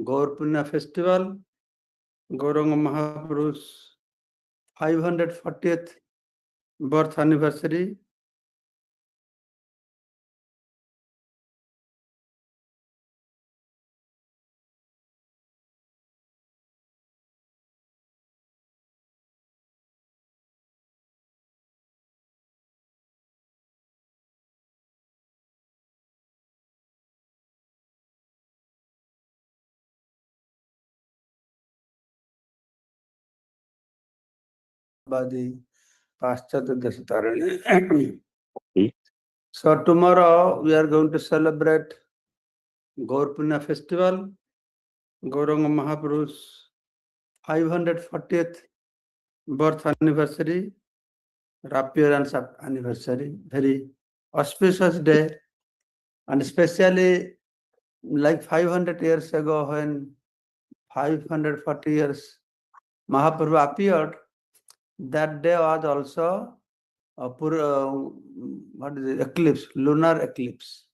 Gour Purnima festival, Gouranga Mahaprabhu's 540th birth anniversary. Badi Paschatya Dastarani. So tomorrow we are going to celebrate Gour Purnima festival, Gouranga Mahaprabhu's 540th birth anniversary, appearance anniversary, very auspicious day, and especially like 500 years ago when 540 years Mahaprabhu appeared, that day was also what is it? Eclipse, lunar eclipse.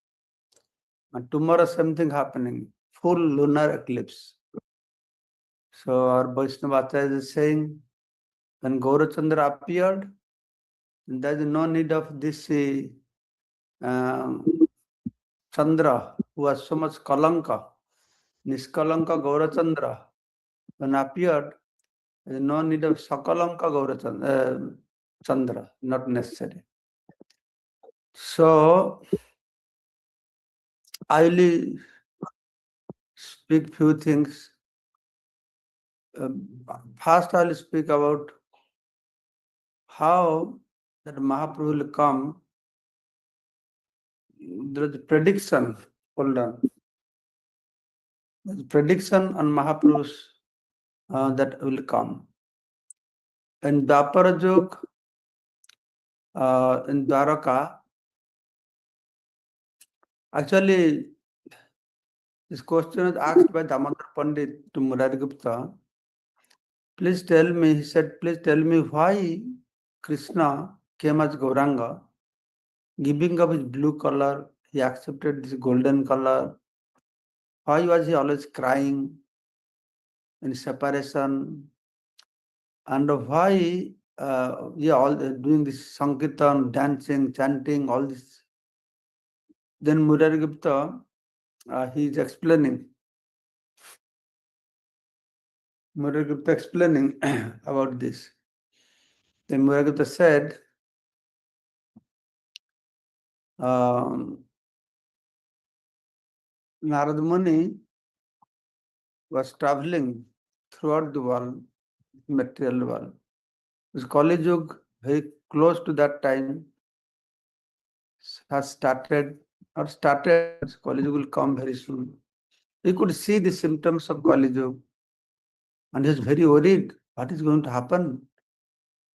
And tomorrow something happening, full lunar eclipse. So our Vaishnava Acharya is saying, when Gaurachandra appeared, there is no need of this Chandra, who was so much Kalanka, Niskalanka Gaurachandra. When appeared, there is no need of Sakalanka Gaurachandra, Chandra, not necessary. So, I will speak few things. First, I will speak about how that Mahaprabhu will come. There is a prediction. Hold on. There is a prediction on Mahaprabhu's that will come. In Dwapara Yuga, in Dwaraka, actually, this question is asked by Damodar Pandit to Murari Gupta. Please tell me, he said, please tell me why Krishna came as Gauranga, giving up his blue color, he accepted this golden color. Why was he always crying in separation? And why all doing this Sankirtan, dancing, chanting, all this? Then Murari Gupta, he is explaining. Murari Gupta explaining about this. Then Murari Gupta said, Narad Muni was traveling throughout the world, material world. His Kali Yuga, very close to that time, has started, Kali Yuga will come very soon. He could see the symptoms of Kali Yuga and he was very worried. What is going to happen?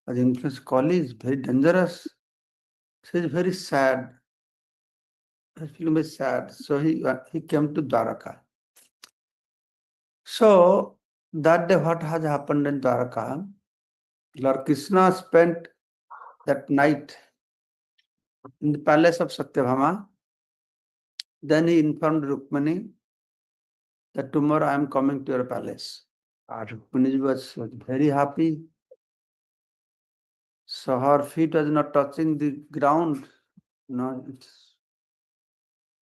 The influence Kali is very dangerous. So he is very sad. He feeling very sad. So he came to Dwaraka. So that day, what has happened in Dwaraka? Lord Krishna spent that night in the palace of Satyabhama. Then he informed Rukmani that tomorrow I am coming to your palace. Rukmani was very happy. So her feet was not touching the ground. No, it's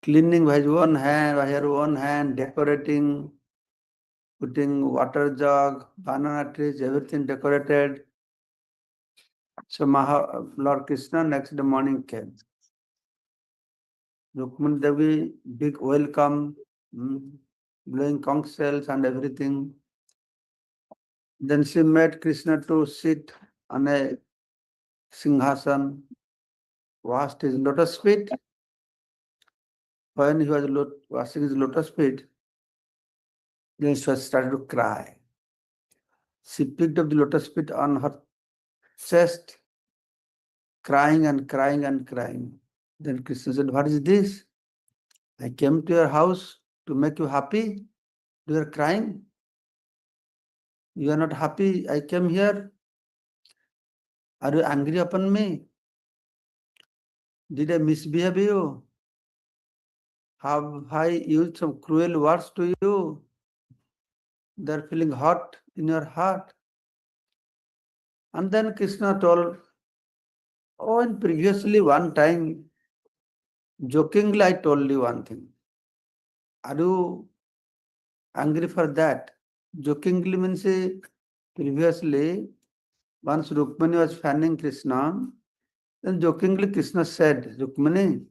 cleaning by her own hand, decorating, putting water jug, banana trees, everything decorated. So Lord Krishna next morning came. Rukmani Devi, big welcome, blowing conch shells and everything. Then she made Krishna to sit on a Singhasan, washed his lotus feet. When he was washing his lotus feet, then she started to cry. She picked up the lotus feet on her chest, crying and crying and crying. Then Krishna said, what is this? I came to your house to make you happy. You are crying. You are not happy. I came here. Are you angry upon me? Did I misbehave you? Have I used some cruel words to you? They are feeling hot in your heart. And then Krishna told, oh, and previously one time, jokingly I told you one thing. Are you angry for that? Jokingly means previously, once Rukmani was fanning Krishna, then jokingly Krishna said, Rukmani,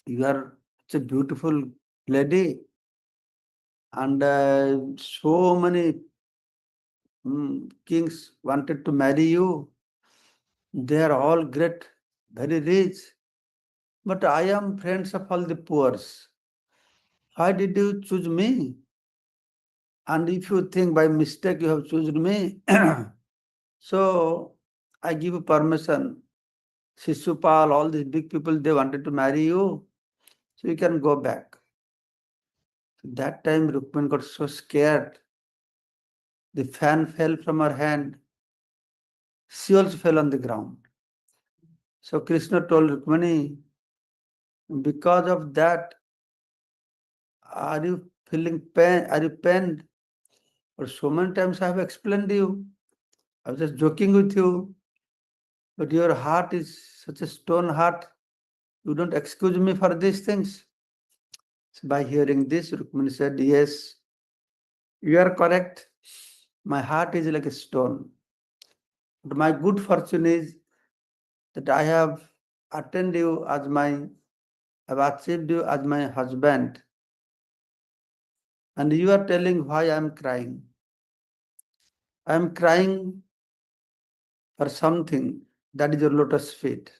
you are such a beautiful lady, and so many kings wanted to marry you. They are all great, very rich. But I am friends of all the poor. Why did you choose me? And if you think by mistake you have chosen me, so I give you permission. Shishupal, all these big people, they wanted to marry you, so you can go back. That time Rukmini got so scared. The fan fell from her hand. She also fell on the ground. So Krishna told Rukmini, because of that, are you feeling pain? Are you pained? Or so many times I have explained to you. I was just joking with you. But your heart is such a stone heart. You don't excuse me for these things. So by hearing this, Rukmini said, yes, you are correct. My heart is like a stone. But my good fortune is that I have attained you as my, I have achieved you as my husband. And you are telling why I am crying. I am crying for something that is your lotus feet.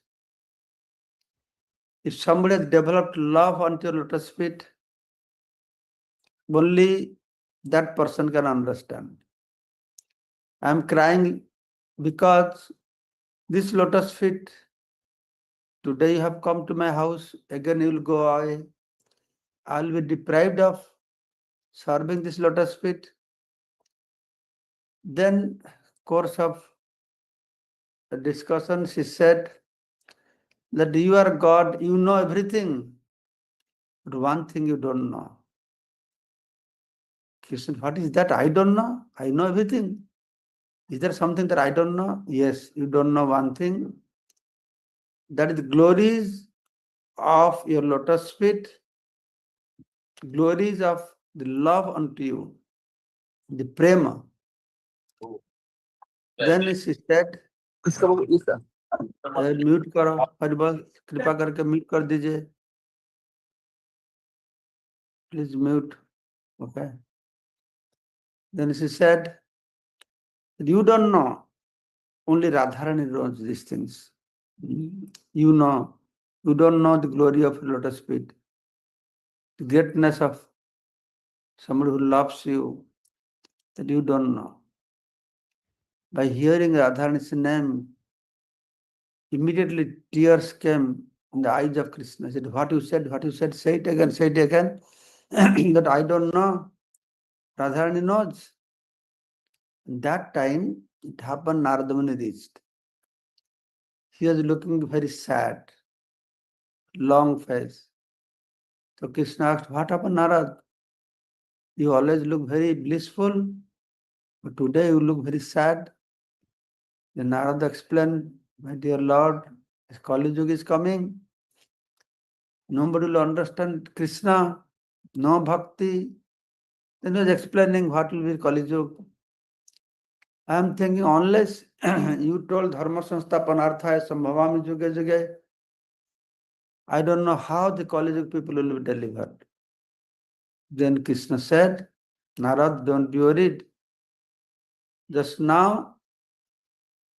If somebody has developed love onto your lotus feet, only that person can understand. I am crying because this lotus feet, today you have come to my house, again you will go away. I will be deprived of serving this lotus feet. Then, course of the discussion, she said that you are God, you know everything, but one thing you don't know. Krishna, what is that? I don't know. I know everything. Is there something that I don't know? Yes, you don't know one thing. That is the glories of your lotus feet, glories of the love unto you, the prema. Then she said, mute करो horrible कृपा करके mute कर दीजिए please mute okay. Then she said, you don't know, only Radharani knows these things. You know, you don't know the glory of lotus feet, the greatness of somebody who loves you, that you don't know. By hearing Radharani's name, immediately tears came in the eyes of Krishna. He said, what you said, say it again, that I don't know. Radharani knows. That time, it happened, Narada Muni reached. He was looking very sad, long face. So Krishna asked, what happened, Narad? You always look very blissful, but today you look very sad. Then Narada explained, my dear Lord, as Kali Yuga is coming, nobody will understand Krishna, no bhakti. Then he was explaining what will be Kali Yuga. I am thinking, unless you told Dharma Sansthapanarthaya Sambhavami Juge Juge, I don't know how the Kali Yuga people will be delivered. Then Krishna said, Narad, don't be worried. Just now,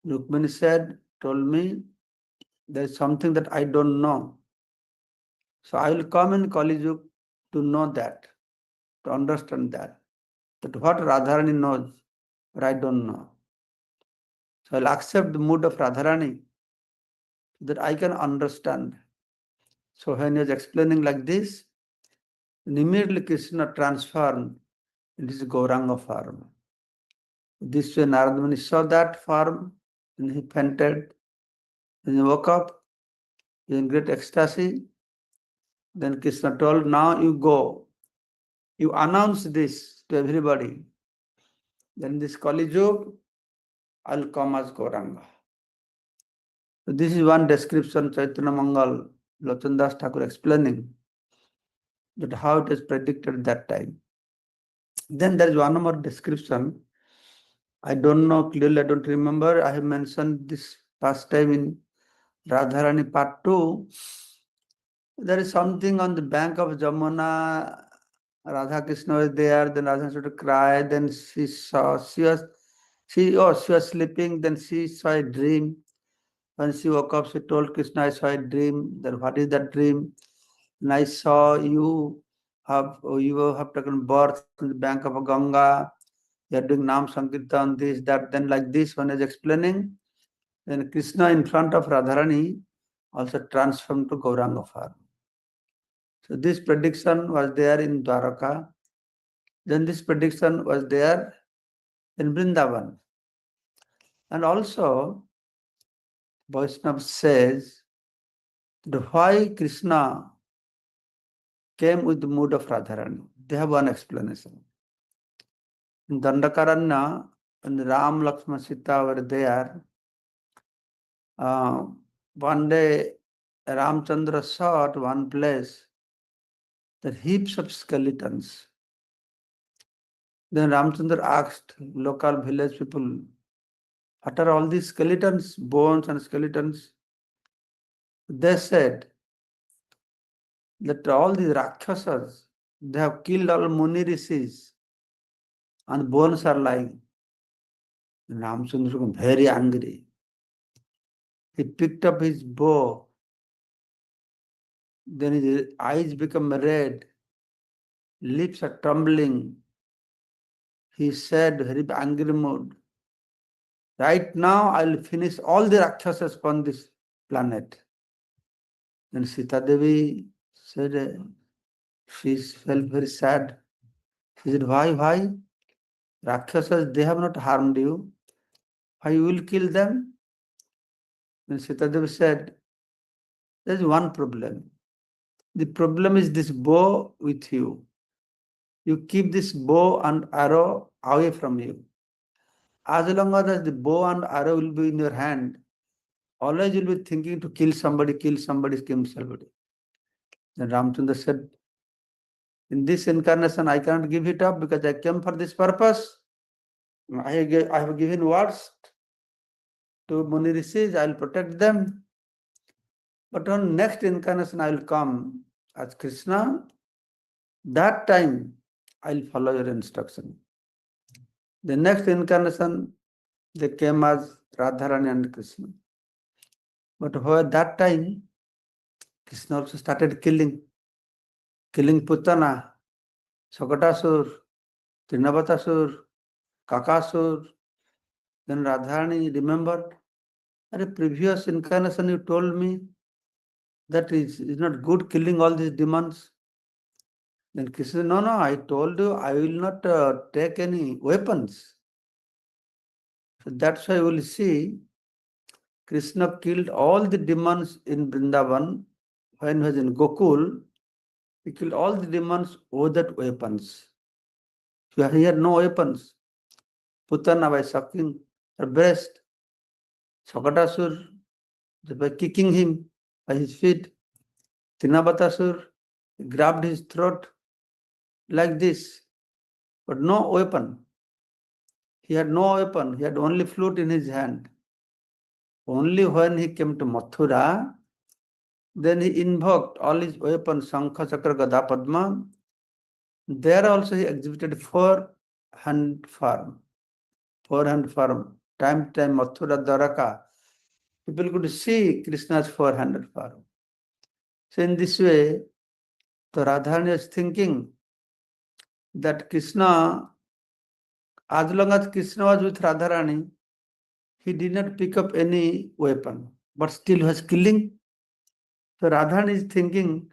Rukmini said, told me, there is something that I don't know. So I will come in Kali Yuga to know that, to understand that. But what Radharani knows, but I don't know. So I'll accept the mood of Radharani so that I can understand. So when he was explaining like this, immediately Krishna transformed into his Gouranga form. This way Narada Muni saw that form and he fainted. When he woke up, in great ecstasy, then Krishna told, now you go. You announce this to everybody. Then this Kali Yuga, I'll come as Gauranga. So this is one description, Chaitanya Mangal, Lochan Das Thakur explaining that how it is predicted that time. Then there is one more description. I don't know clearly, I don't remember. I have mentioned this past time in Radharani part 2. There is something on the bank of Jamuna. Radha Krishna was there, then Radha started to cry, then she was sleeping, then she saw a dream. When she woke up, she told Krishna, I saw a dream. Then what is that dream? And I saw you have taken birth in the bank of a Ganga. You are doing Nam Sankirtan, this, that, then like this, one is explaining. Then Krishna in front of Radharani also transformed to Gauranga form. So this prediction was there in Dwaraka. Then this prediction was there in Vrindavan. And also, Vaishnava says that why Krishna came with the mood of Radharani. They have one explanation. In Dandakaranya, when Ram, Lakshmana, Sita were there, one day Ramchandra saw at one place that heaps of skeletons. Then Ramchandra asked local village people, what are all these skeletons, bones and skeletons? They said that all these Rakshasas, they have killed all Muni Rishis and bones are lying. Ramchandra became very angry. He picked up his bow. Then his eyes become red, lips are trembling. He said, very angry mood, right now I will finish all the Rakshasas on this planet. Then Sita Devi said, she felt very sad. She said, why? Rakshasas, they have not harmed you. Why you will kill them? Then Sita Devi said, there is one problem. The problem is this bow with you. You keep this bow and arrow away from you. As long as the bow and arrow will be in your hand, always you will be thinking to kill somebody. Then Ramchandra said, in this incarnation, I cannot give it up because I came for this purpose. I have given words to Muni Rishis, I will protect them. But on next incarnation, I will come as Krishna. That time, I will follow your instruction. The next incarnation, they came as Radharani and Krishna. But where that time, Krishna also started killing Putana, Sakatasur, Trinabatasur, Kakasur. Then Radharani remembered, at a previous incarnation you told me that is not good killing all these demons. Then Krishna said, no, I told you I will not take any weapons. So that's why you will see Krishna killed all the demons in Vrindavan. When he was in Gokul, he killed all the demons without weapons. He had no weapons. Putana by sucking her breast. Sakatasur by kicking him by his feet. Trinabatasur grabbed his throat like this, but no weapon. He had no weapon. He had only flute in his hand. Only when he came to Mathura, then he invoked all his weapons, Shankha, Chakra, Gada, Padma. There also he exhibited 4-hand form. 4-hand form. Time to time, Mathura, Dwaraka. People could see Krishna's 4-handed form. So in this way, the Radharani is thinking that Krishna, as long as Krishna was with Radharani, he did not pick up any weapon, but still was killing. So Radharani is thinking,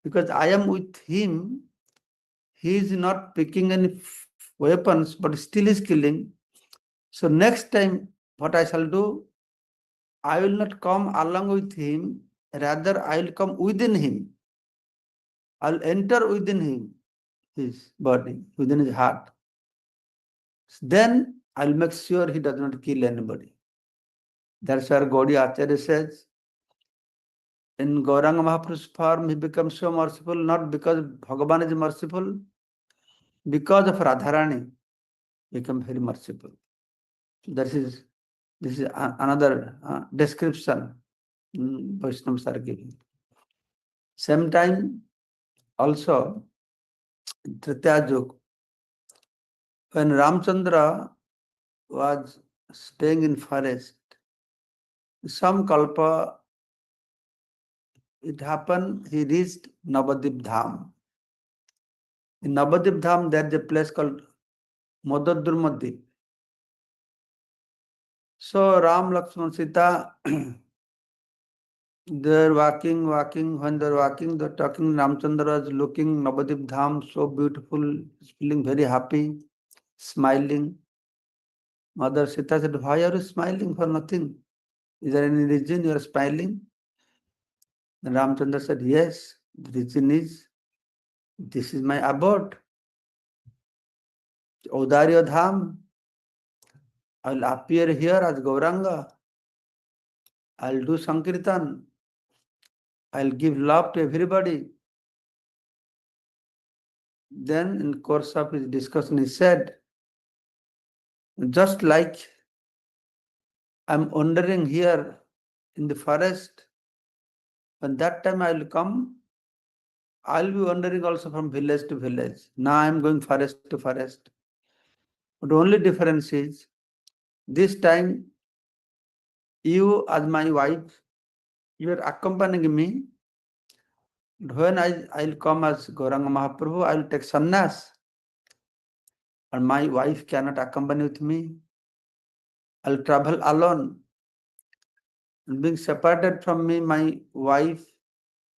because I am with him, he is not picking any weapons, but still is killing. So next time, what I shall do, I will not come along with him, rather I will come within him. I will enter within him, his body, within his heart. then I'll make sure he does not kill anybody. That's where Gaudiya Acharya says, in Gouranga Mahaprabhu's form, he becomes so merciful, not because Bhagavan is merciful, because of Radharani, he becomes very merciful. So this is another description Vaishnavas are giving. Same time, also, Tritiya Yug, when Ramchandra was staying in forest, some kalpa, it happened, he reached Navadip Dham. In Navadip Dham, there is a place called Modadurmadip. So Ram, Lakshman, Sita, they're walking. When they're walking, they're talking. Ramchandra is looking Navadip Dham, so beautiful, feeling very happy, smiling. Mother Sita said, why are you smiling for nothing? Is there any reason you are smiling? Then Ramchandra said, yes, the reason is, this is my abode. Audarya Dham. I will appear here as Gauranga. I will do Sankirtan. I will give love to everybody. Then in course of his discussion, he said, just like I'm wandering here in the forest, when that time I will come, I'll be wandering also from village to village. Now I'm going forest to forest. But the only difference is, this time you as my wife, you are accompanying me. When I'll come as Gouranga Mahaprabhu, I will take sannyas. And my wife cannot accompany with me. I'll travel alone. And being separated from me, my wife,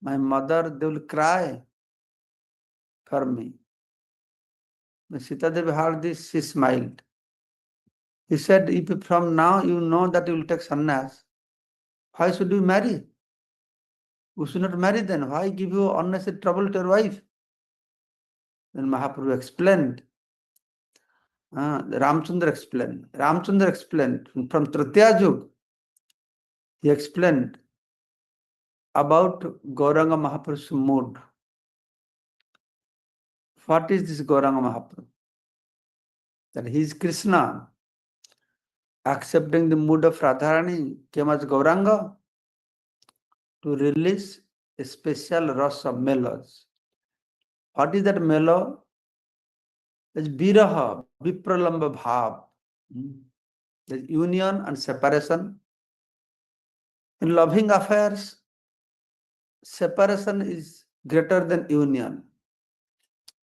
my mother, they will cry for me. When Sita Devi heard this, she smiled. He said, if from now you know that you will take sannyas, why should you marry? You should not marry then. Why give you unnecessary trouble to your wife? Then Mahaprabhu explained. Ramchandra explained from Tritiya Yug. He explained about Gouranga Mahaprabhu's mood. What is this Gouranga Mahaprabhu? That he is Krishna, accepting the mood of Radharani, came as Gauranga to release a special rush of mellows. What is that mellow? It's viraha, vipralamba bhav. The union and separation. In loving affairs, separation is greater than union.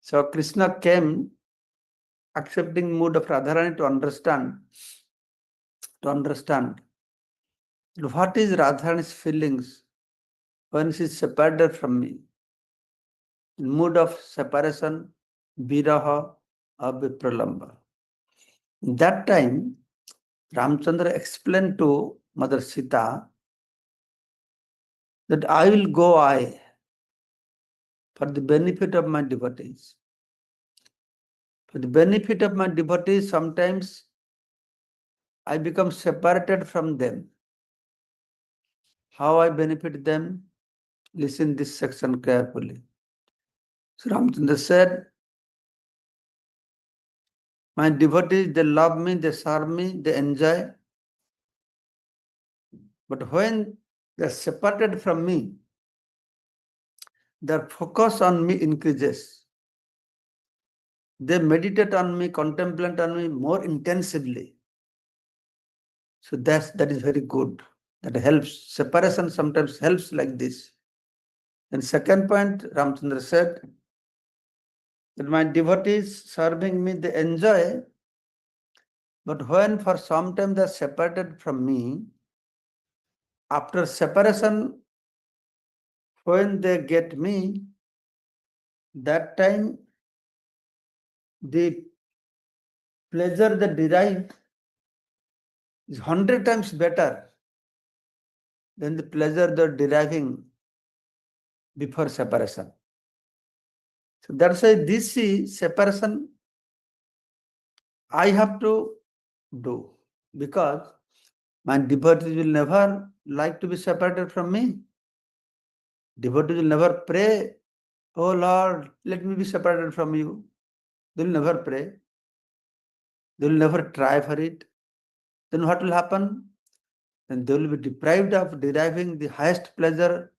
So Krishna came accepting mood of Radharani to understand what is Radharani's feelings when she is separated from me. In mood of separation, viraha or vipralamba. In that time, Ramchandra explained to Mother Sita that I will go for the benefit of my devotees. For the benefit of my devotees, sometimes I become separated from them. How I benefit them? Listen this section carefully. So Ramchandra said, my devotees, they love me, they serve me, they enjoy. But when they are separated from me, their focus on me increases. They meditate on me, contemplate on me more intensively. So that is very good. That helps. Separation sometimes helps like this. And second point, Ramchandra said that my devotees serving me, they enjoy. But when for some time they are separated from me, after separation, when they get me, that time the pleasure they derive is 100 times better than the pleasure they're deriving before separation. So that's why this separation I have to do, because my devotees will never like to be separated from me. Devotees will never pray, "Oh Lord, let me be separated from you." They will never pray. They will never try for it. Then what will happen? Then they will be deprived of deriving the highest pleasure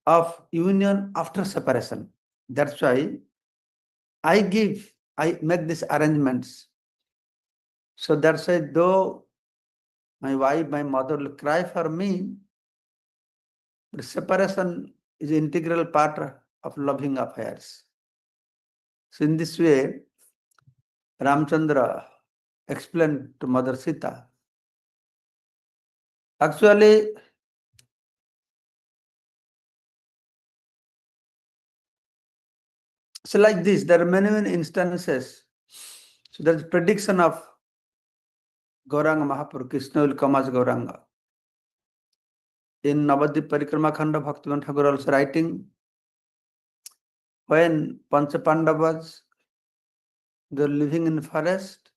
of union after separation. That's why I make these arrangements. So that's why though my wife, my mother will cry for me, but separation is an integral part of loving affairs. So in this way, Ramchandra explained to Mother Sita. Actually, so like this, there are many instances. So there's prediction of Gouranga Mahaprabhu, Krishna will come as Gouranga. In Navadvip Parikrama Khanda, Bhaktivinoda Thakur also writing, when Pancha Pandavas, they were living in forest,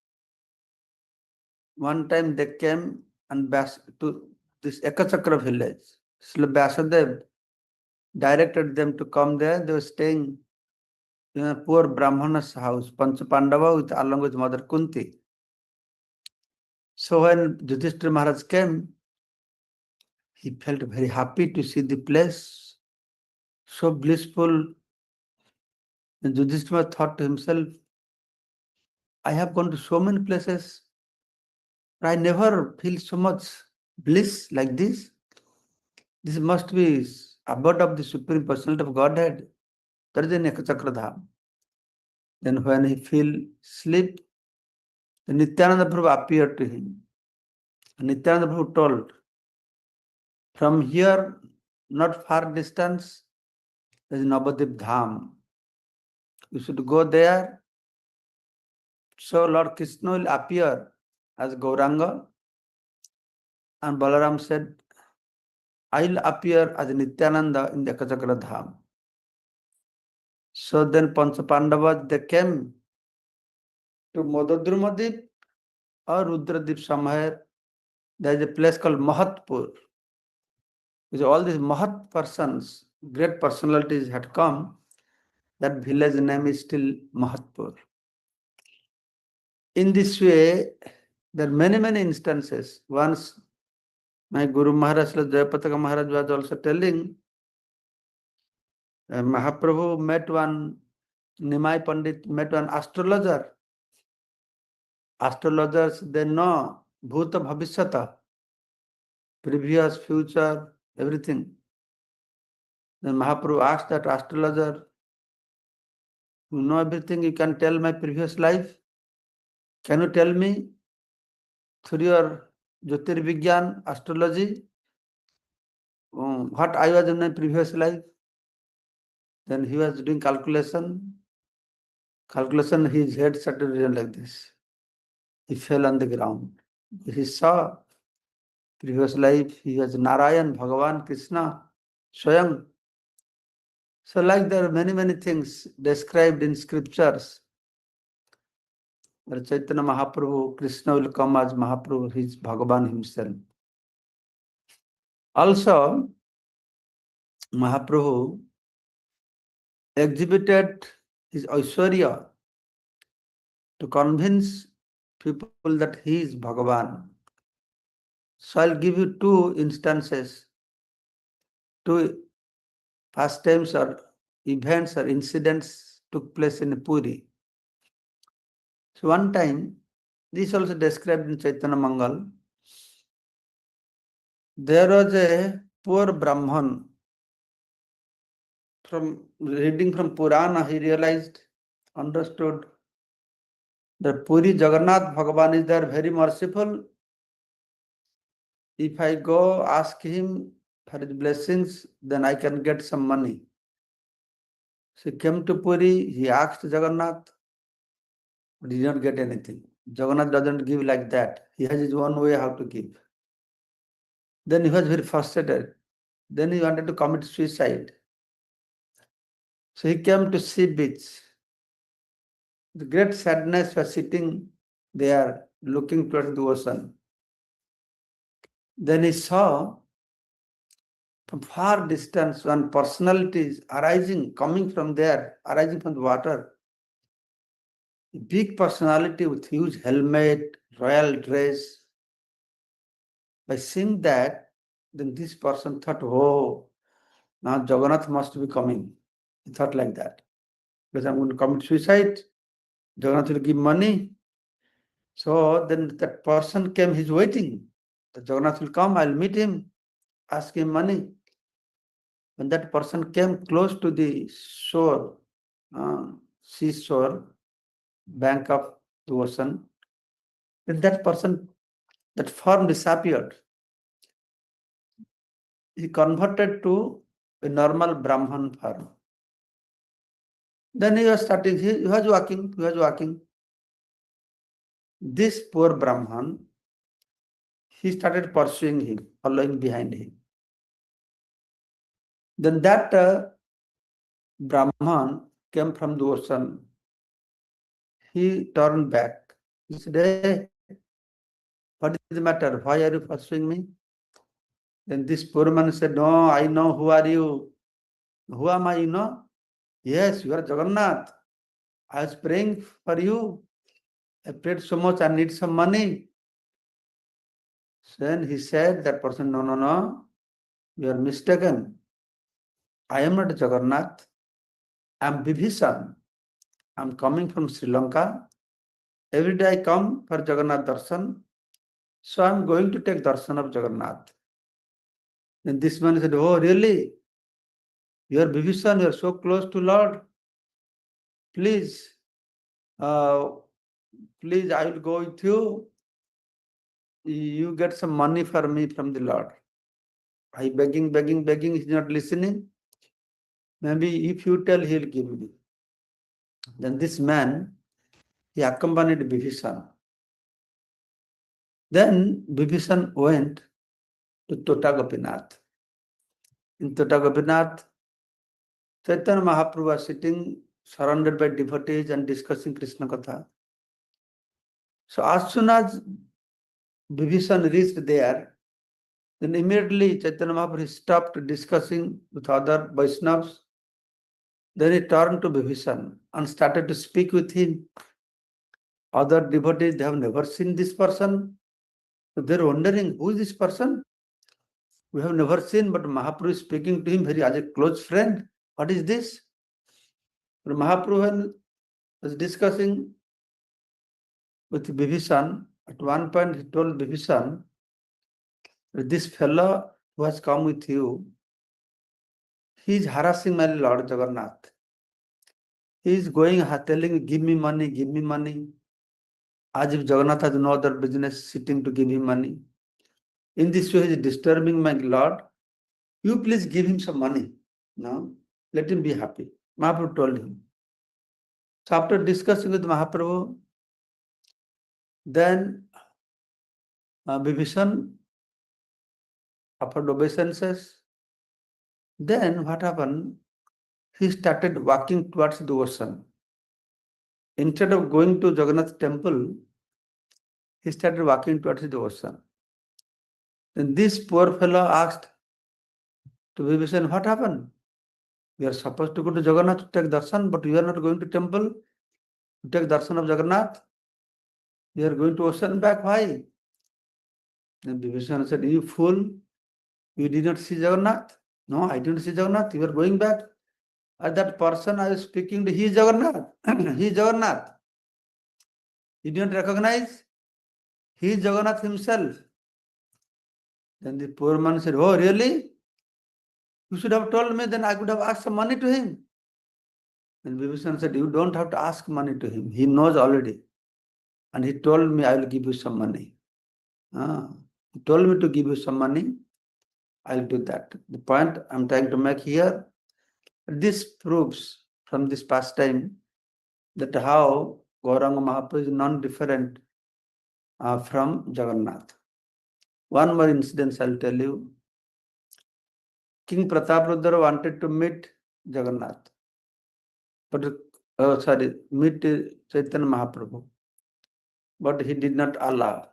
one time they came and to this Ekachakra village. Srila Vyasadev directed them to come there. They were staying in a poor Brahmana's house, Pancha Pandava, along with Mother Kunti. So when Yudhishthira Maharaj came, he felt very happy to see the place, so blissful. And Yudhishthira thought to himself, I have gone to so many places, but I never feel so much bliss like this. This must be abode of the Supreme Personality of Godhead. That is in Ekachakra Dham. Then when he feel sleep, the Nityananda Prabhu appeared to him. And Nityananda Prabhu told, from here, not far distance, there is Navadvip Dham. You should go there. So Lord Krishna will appear as Gauranga. And Balaram said, I will appear as Nityananda in the Ekachakra Dham. So then Pancha Pandavas, they came to Modadrumadip or Rudradip somewhere. There is a place called Mahatpur. With all these Mahat persons, great personalities had come. That village name is still Mahatpur. In this way, there are many instances. Once my Guru Maharaj, Jayapataka Maharaj was also telling, Mahaprabhu met one, Nimai Pandit met one astrologer. Astrologers, they know Bhuta Bhavishyata, previous, future, everything. Then Mahaprabhu asked that astrologer, you know everything, you can tell my previous life? Can you tell me through your Jyotirvigyan, astrology, what I was in my previous life? Then he was doing calculation, his head started like this. He fell on the ground. He saw previous life, he was Narayan, Bhagavan, Krishna, Swayam. So like there are many things described in scriptures. Where Chaitanya Mahaprabhu, Krishna will come as Mahaprabhu, he is Bhagavan himself. Also, Mahaprabhu exhibited his Aishwarya to convince people that he is Bhagavan. So I'll give you two instances, two pastimes or events or incidents took place in Puri. So one time, this is also described in Chaitanya Mangal. There was a poor Brahman. From reading from Purana, he realized, understood that Puri Jagannath Bhagavan is there, very merciful. If I go ask him for his blessings, then I can get some money. So he came to Puri, he asked Jagannath, but he did not get anything. Jagannath doesn't give like that. He has his own way how to give. Then he was very frustrated. Then he wanted to commit suicide. So he came to sea beach. The great sadness was sitting They are looking towards the ocean. Then he saw from far distance one personality is arising, coming from there, arising from the water. A big personality with huge helmet, royal dress. By seeing that, then this person thought, oh, now Jagannath must be coming. He thought like that. Because I'm going to commit suicide. Jagannath will give money. So then that person came, he's waiting. The Jagannath will come, I'll meet him, ask him money. When that person came close to the shore, seashore, bank of the ocean, then that person, that form disappeared. He converted to a normal Brahman form. Then he was starting, he was walking. This poor Brahman, he started pursuing him, following behind him. Then that Brahman came from the ocean. He turned back. He said, hey, what is the matter? Why are you pursuing me? Then this poor man said, no, I know who are you. Who am I, you know? Yes, you are Jagannath. I was praying for you. I prayed so much, I need some money. Then he said, that person, no, you are mistaken. I am not Jagannath. I am Bibhishan. I am coming from Sri Lanka. Every day I come for Jagannath darshan. So I am going to take darshan of Jagannath. Then this man said, oh, really? You are Bibhishan, you are so close to Lord. Please, please, I will go with you. You get some money for me from the Lord. I begging, he's not listening. Maybe if you tell, he'll give me. Then this man, he accompanied Bibhishan. Then Bibhishan went to Tota Gopinath. In Tota Gopinath, Chaitanya Mahaprabhu was sitting surrounded by devotees and discussing Krishna Katha. So as soon as Bibhishan reached there, then immediately Chaitanya Mahaprabhu stopped discussing with other Vaishnavas. Then he turned to Bibhishan and started to speak with him. Other devotees, they have never seen this person. So they're wondering, who is this person? We have never seen, but Mahaprabhu is speaking to him very as a close friend. What is this? But Mahaprabhu was discussing with Bibhishan. At one point, he told Bibhishan, this fellow who has come with you, he is harassing my Lord Jagannath. He is going telling, give me money. As if Jagannath has no other business sitting to give him money. In this way, he is disturbing my Lord. You please give him some money. No, let him be happy. Mahaprabhu told him. So after discussing with Mahaprabhu, then Bibhishan offered obeisances. Then what happened? He started walking towards the ocean. Instead of going to Jagannath temple, he started walking towards the ocean. Then this poor fellow asked to Bibhishan, what happened? We are supposed to go to Jagannath to take darshan, but we are not going to temple to take darshan of Jagannath. We are going to ocean back. Why? Then Bibhishan said, you fool, you did not see Jagannath? No, I didn't see Jagannath. You are going back. And that person I was speaking to, he is Jagannath. He is Jagannath. You didn't recognize? He is Jagannath himself. Then the poor man said, oh, really? You should have told me, then I could have asked some money to him. And Vibhishan said, you don't have to ask money to him. He knows already. And he told me, I will give you some money. He told me to give you some money. I'll do that. The point I'm trying to make here, this proves from this pastime that how Gouranga Mahaprabhu is non-different from Jagannath. One more incident I'll tell you. King Prataprudra wanted to meet Jagannath, but meet Chaitanya Mahaprabhu. but he did not allow.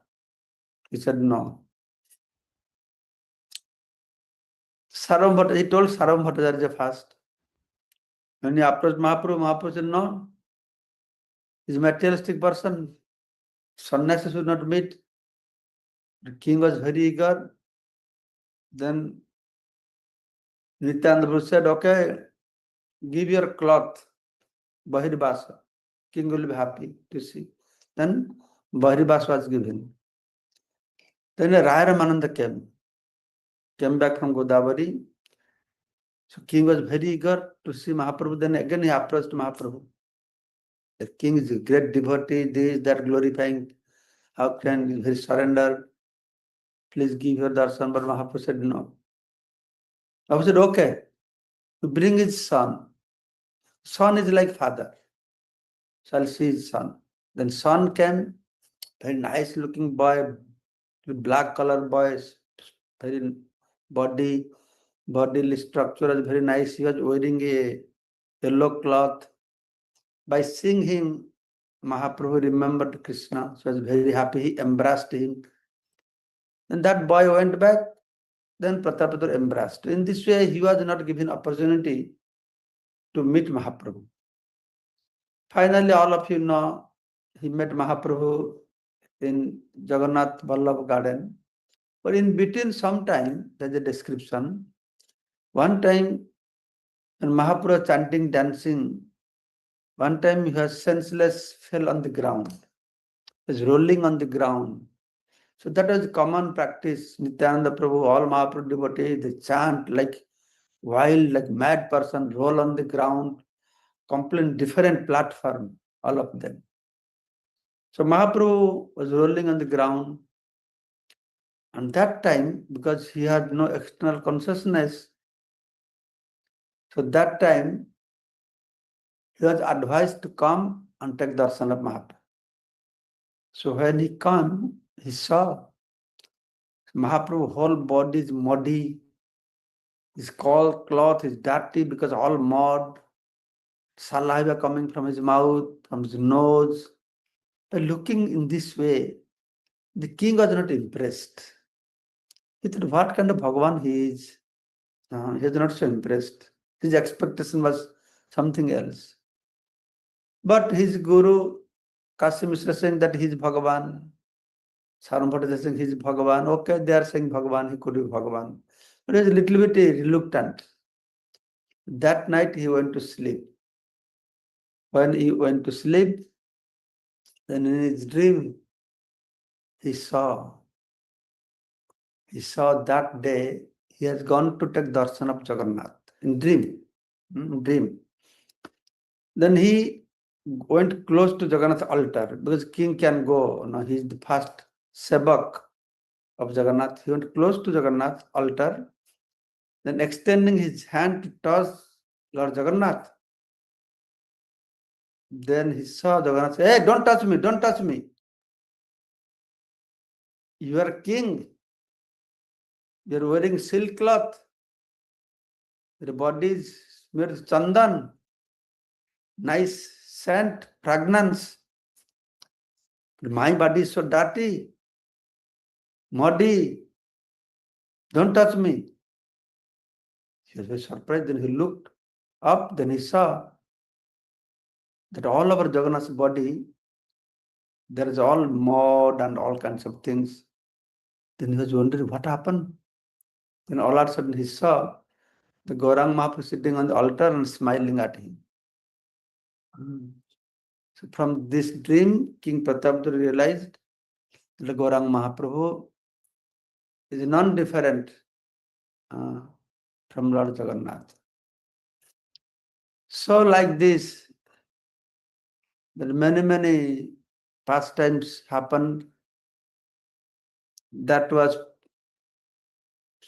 He said no. He told Sarvam Bhattacharya first. When he approached Mahaprabhu, Mahaprabhu said no. He's a materialistic person. Sannyasi should not meet. The king was very eager. Then Nityananda Prabhu said, okay, give your cloth, Bahirvasa. King will be happy to see. Then Bahirvasa was given. Then Raya Ramananda came back from Godavari. So king was very eager to see Mahaprabhu. Then again he approached Mahaprabhu. The king is a great devotee, this, that, glorifying. How can he very surrender? Please give your darshan. But Mahaprabhu said no. Mahaprabhu said, okay, you bring his son. Son is like father. Shall see his son. Then son came, very nice looking boy, black color boy, very bodily structure is very nice. He was wearing a yellow cloth. By seeing him, Mahaprabhu remembered Krishna. So he was very happy. He embraced him. Then that boy went back. Then Pratapadar embraced. In this way, he was not given opportunity to meet Mahaprabhu. Finally, all of you know, he met Mahaprabhu in Jagannath Vallabh garden. But in between some time, there's a description. One time, when Mahaprabhu was chanting, dancing, one time he was senseless, fell on the ground. He was rolling on the ground. So that was common practice. Nityananda Prabhu, all Mahaprabhu devotees, they chant like wild, like mad person, roll on the ground, complete different platform, all of them. So Mahaprabhu was rolling on the ground. And that time, because he had no external consciousness, so that time he was advised to come and take darshan of Mahaprabhu. So when he came, he saw Mahaprabhu's whole body is muddy, his cloth is dirty because all mud, saliva coming from his mouth, from his nose. By looking in this way, the king was not impressed. He thought, what kind of Bhagavan he is? He was not so impressed. His expectation was something else. But his guru, Kashi Mishra, saying that he is Bhagavan. Sarvam Bhattacharya saying he is Bhagavan. Okay, they are saying Bhagavan, he could be Bhagavan. But he was a little bit reluctant. That night he went to sleep. When he went to sleep, then in his dream, he saw that day he has gone to take darshan of Jagannath in dream. Then he went close to Jagannath altar because king can go. He is the first sevak of Jagannath. He went close to Jagannath altar, then extending his hand to touch Lord Jagannath. Then he saw Jagannath say, hey, don't touch me, don't touch me. You are king. You are wearing silk cloth. Your body is smeared with chandan. Nice scent, fragrance. My body is so dirty, muddy. Don't touch me. He was very surprised. Then he looked up. Then he saw that all over Jagannath's body, there is all mud and all kinds of things. Then he was wondering what happened. Then all of a sudden he saw the Gouranga Mahaprabhu sitting on the altar and smiling at him. So from this dream, King Pratapdara realized that the Gouranga Mahaprabhu is non-different from Lord Jagannath. So like this, there many pastimes happened. That was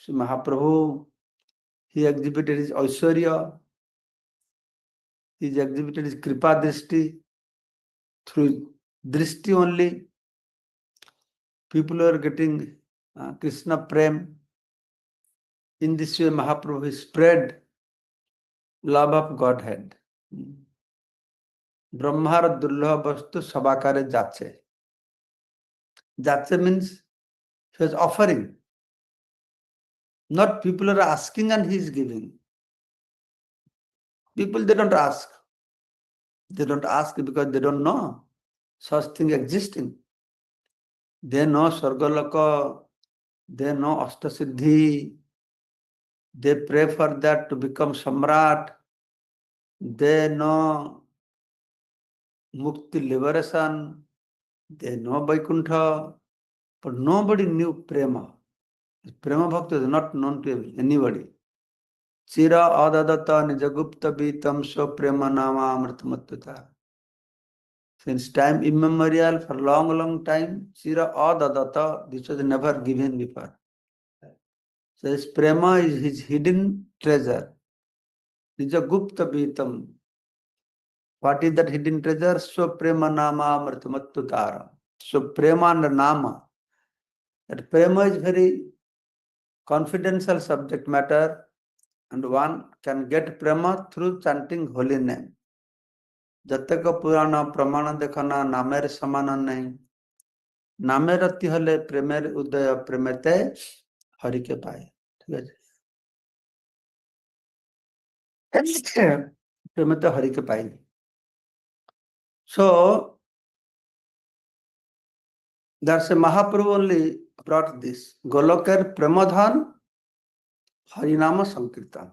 Mahaprabhu. He exhibited his Aishwarya. He exhibited his Kripa Drishti. Through Drishti only, people are getting Krishna Prem. In this way, Mahaprabhu spread love of Godhead. Brahmar Dullabha Vastu Sabakare Jache. Jatse means he was offering. Not people are asking and he is giving. People, they don't ask. They don't ask because they don't know such thing existing. They know Sargalaka, they know Astasiddhi, they pray for that to become Samrat, they know Mukti liberation, they know Vaikuntha, but nobody knew Prema. Prema Bhakti is not known to anybody. Chira adadata nijagupta bitam so prema nama amritamattuta. Since time immemorial, for long time, Chira adadata, this was never given before. So his prema is his hidden treasure. Nijagupta bitam. What is that hidden treasure? So prema nama amritamattuta. So prema and nama. That prema is very confidential subject matter, and one can get prema through chanting holy name. जतक पुराण प्रमाण देखना नामेर समान नहीं नामेर अति हले प्रेमेर उदय प्रेमेते हरि के पाए ठीक है प्रेमेते हरि के पाए so that's a Mahaprabhu only brought this Golokar Premadhan Harinama Sankirtan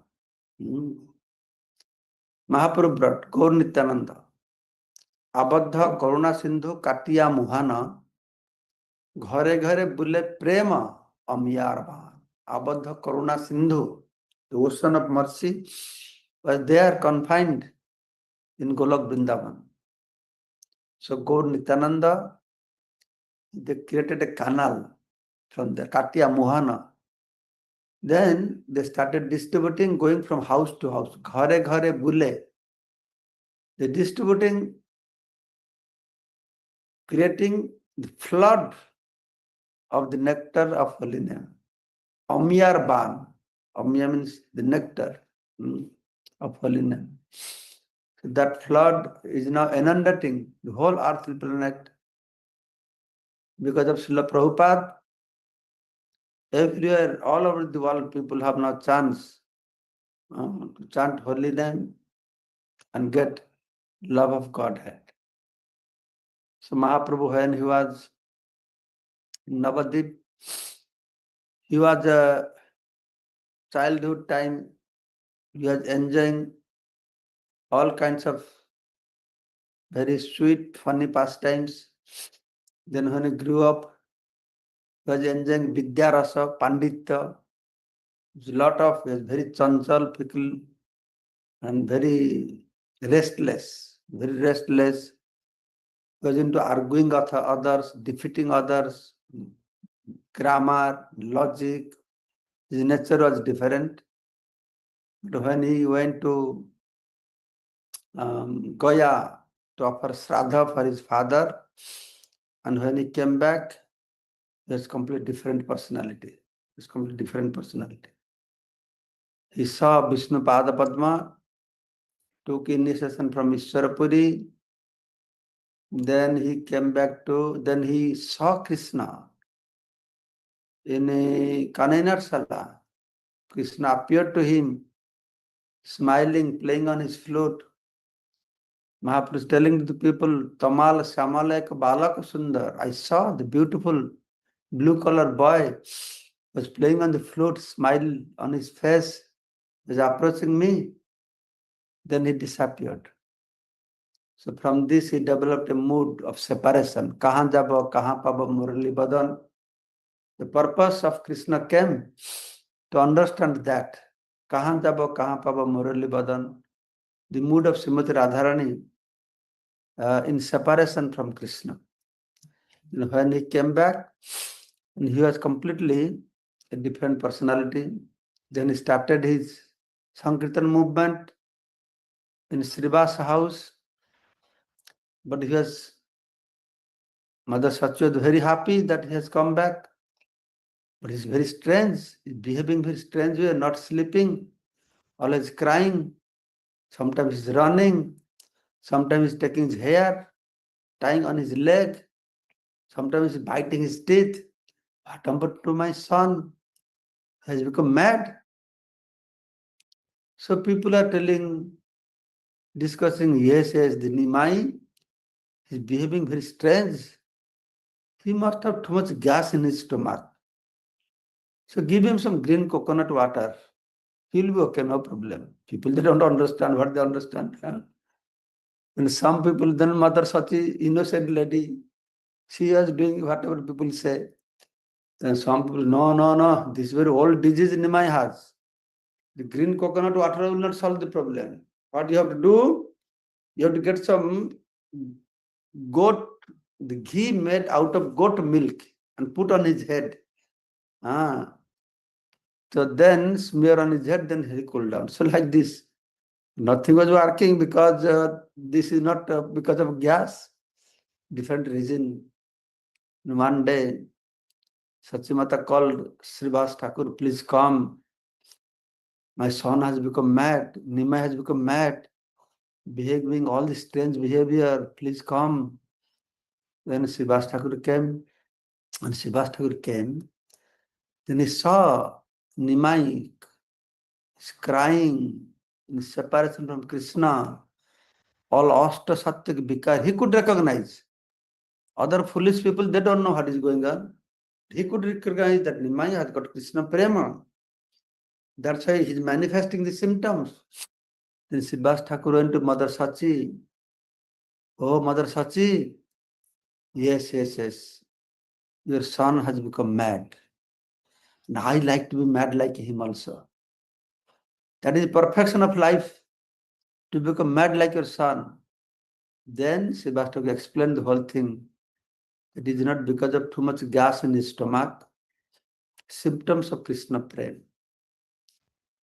Mahaprabhu brought Gour Nityananda Abadha Karuna Sindhu Katiya Muhana घरे घरे बुले प्रेम अमियार Abadha Karuna Sindhu, the ocean of mercy, was there confined in Golok Vrindavan. So Gour Nityananda, they created a canal from the Katya Mohana. Then they started distributing, going from house to house. Ghare ghare bule. They distributing, creating the flood of the nectar of holy name. Amyar Ban. Amya means the nectar of holy name. So that flood is now inundating the whole earthly planet. Because of Srila Prabhupada, everywhere, all over the world, people have now chance to chant holy name and get love of Godhead. So Mahaprabhu, when he was in Navadip, he was a childhood time, he was enjoying all kinds of very sweet, funny pastimes. Then when he grew up, he was enjoying Vidya Rasa, Panditya. He was very chanchal, fickle, and very restless, very restless. He was into arguing with others, defeating others, grammar, logic. His nature was different. But when he went to Goya to offer Shraddha for his father, and when he came back, he has completely different personality. He saw Vishnu Pada Padma, took initiation from Ishwarapuri, then he came back to, then he saw Krishna in a Kanainar Sala. Krishna appeared to him, smiling, playing on his flute. Mahaprabhu is telling to the people, Tamal Shamalek Balak Sundar. I saw the beautiful blue color boy was playing on the flute, smile on his face, was approaching me. Then he disappeared. So from this he developed a mood of separation. Kahan jabo, kahan pabo murali badan. The purpose of Krishna came to understand that. Kahan jabo, kahan pabo murali badan. The mood of Srimati Radharani in separation from Krishna. When he came back, and he was completely a different personality. Then he started his Sankirtan movement in Srivasa house. But Mother Satya was very happy that he has come back. But he's very strange. He's behaving very strange way, not sleeping, always crying. Sometimes he's running. Sometimes he's taking his hair, tying on his leg. Sometimes he's biting his teeth. What happened to my son? He has become mad. So people are discussing, yes, the Nimai is behaving very strange. He must have too much gas in his stomach. So give him some green coconut water. He'll be okay, no problem. People, they don't understand what they understand. Huh? And some people, then Mother Sati, innocent lady, she was doing whatever people say. Then some people, no, this very old disease Nimai has. The green coconut water will not solve the problem. What you have to do, you have to get some goat, the ghee made out of goat milk and put on his head. So then smear on his head, then he cool down. So like this, nothing was working because this is not because of gas. Different reason. One day, Sachimata called Srivas Thakur, please come. My son has become mad. Nimai has become mad. Behaving all this strange behavior. Please come. Then Srivas Thakur came. And Srivas Thakur came. Then he saw Nimai is crying in separation from Krishna. All Ashta Satyak Bikar. He could recognize. Other foolish people, they don't know what is going on. He could recognize that Nimai has got Krishna Prema. That's why he's manifesting the symptoms. Then Srivas Thakur went to Mother Sachi. Oh, Mother Sachi, yes. Your son has become mad. And I like to be mad like him also. That is perfection of life, to become mad like your son. Then Srivas Thakur explained the whole thing. It is not because of too much gas in his stomach. Symptoms of Krishna Prema.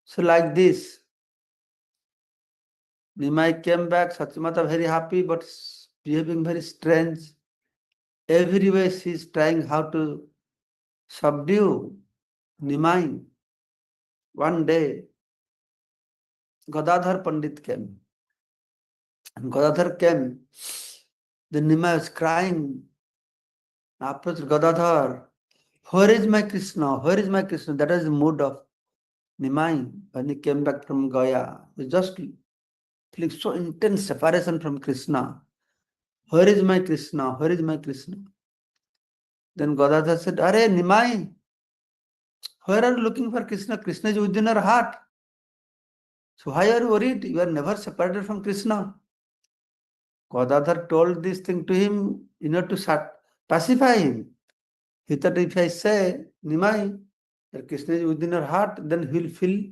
So like this, Nimai came back, Sachimata very happy, but behaving very strange. Every way she is trying how to subdue Nimai. One day, Gadadhar Pandit came. And Gadadhar came. The Nimai was crying. Approached Gadadhar. Where is my Krishna? Where is my Krishna? That was the mood of Nimai when he came back from Gaya. He just feeling so intense separation from Krishna. Where is my Krishna? Where is my Krishna? Then Gadadhar said, Are Nimai, where are you looking for Krishna? Krishna is within your heart. So why are you worried? You are never separated from Krishna. Gadadhar told this thing to him in order to pacify him. He thought if I say, Nimai, that Krishna is within your heart, then he will feel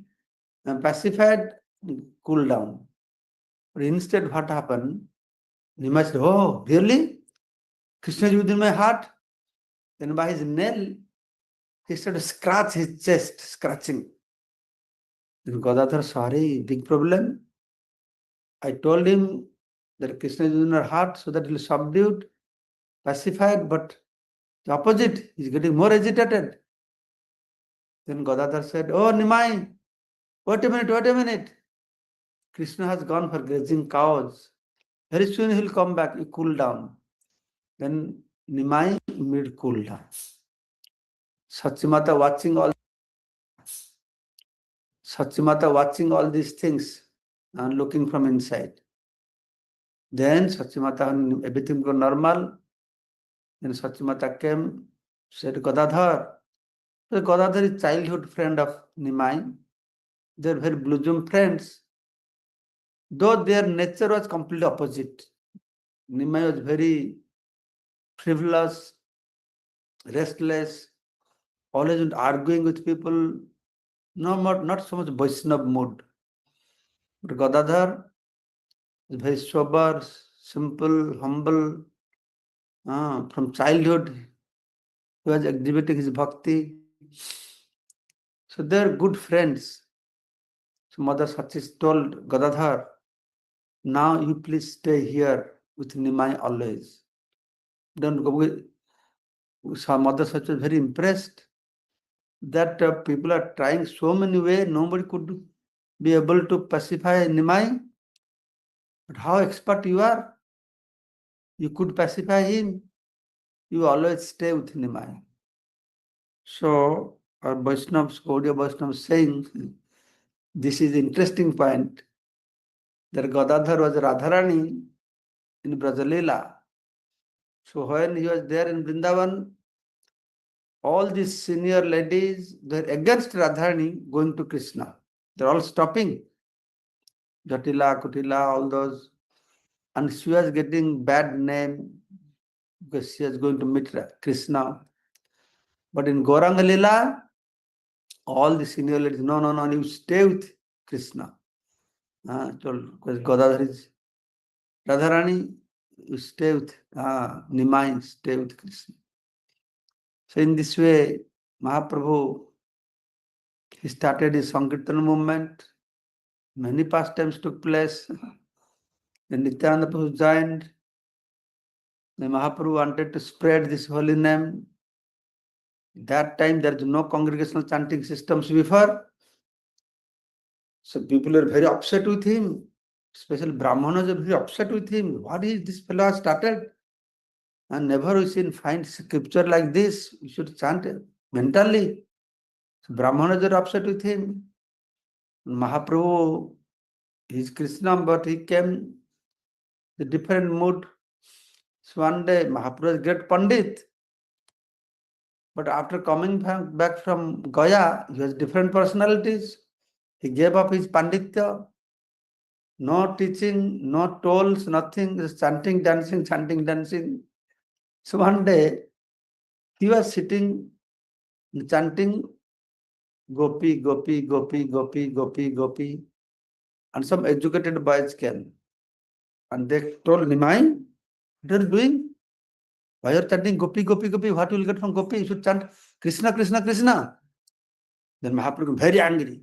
pacified, cool down. But instead, what happened? Nimai said, Oh, really? Krishna is within my heart? Then by his nail, he started to scratch his chest, scratching. Then Gadadhar, sorry, big problem. I told him that Krishna is in our heart so that he will subdued, pacified, but the opposite, he is getting more agitated. Then Gadadhar said, Oh, Nimai, wait a minute. Krishna has gone for grazing cows. Very soon he will come back, you cool down. Then Nimai made cool down. Sachimata watching all these things and looking from inside. Then Sachimata, everything go normal. Then Sachimata came, said Gadadhar. So Gadadhar is childhood friend of Nimai. They are very bosom friends. Though their nature was completely opposite. Nimai was very frivolous, restless, always arguing with people, not so much Vaishnava mood. But Gadadhar is very sober, simple, humble. From childhood, he was exhibiting his bhakti. So they are good friends. So Mother Sachi told Gadadhar, now you please stay here with Nimai always. Don't go. So Mother Sachi was very impressed that people are trying so many ways, nobody could be able to pacify Nimai. But how expert you are, you could pacify him. you always stay with Nimai. So our Vaishnavas, Gaudiya Vaishnavas saying, this is interesting point, that Gadadhar was Radharani in Brajalila. So when he was there in Vrindavan, all these senior ladies, they're against Radharani going to Krishna. They're all stopping. Jatila, Kutila, all those. And she was getting bad name because she was going to meet Krishna. But in Gouranga Lila, all the senior ladies, no, you stay with Krishna. Told, because Godadhar is Radharani, you stay with Nimai, stay with Krishna. So in this way, Mahaprabhu, he started his Sankirtan movement. Many pastimes took place. Then Nityananda Prabhu joined. Then Mahaprabhu wanted to spread this holy name. That time there is no congregational chanting systems before. So people are very upset with him. Especially Brahmanas are very upset with him. What is this fellow has started? And never we seen find scripture like this. We should chant mentally. So Brahmanas are upset with him. Mahaprabhu, he is Krishna, but he came in a different mood. So one day Mahaprabhu is great Pandit. But after coming back from Gaya, he has different personalities. He gave up his Panditya. No teaching, no tolls, nothing, just chanting, dancing, chanting, dancing. So one day, he was sitting, chanting Gopi, Gopi, Gopi, Gopi, Gopi, Gopi. And some educated boys came. And they told Nimai, what are you doing? Why are you chanting Gopi, Gopi, Gopi? What will you get from Gopi? You should chant Krishna, Krishna, Krishna. Then Mahaprabhu very angry.